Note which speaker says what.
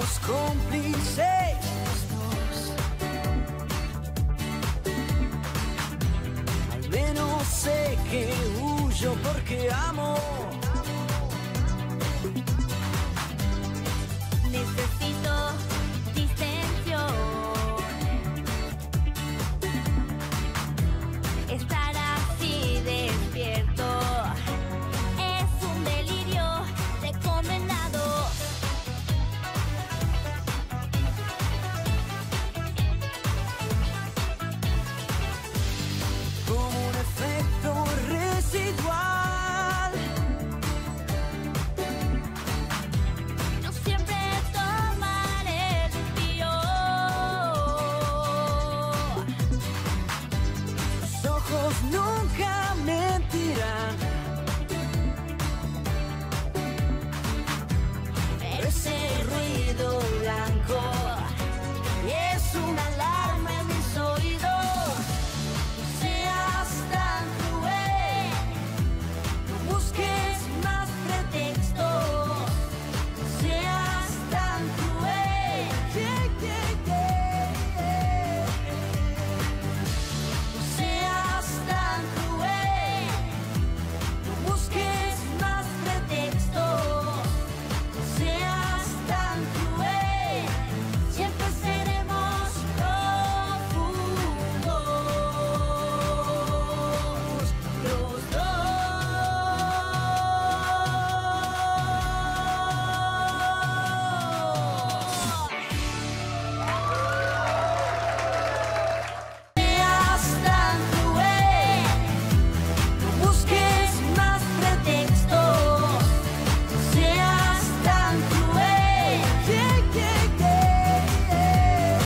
Speaker 1: somos cómplices los dos. Al menos sé que huyo porque amo.
Speaker 2: Necesito distensión. Estar así despierto es un delirio de condenado.
Speaker 1: Como un efecto residual.
Speaker 2: Yo siempre tomaré el río.
Speaker 1: Tus ojos nunca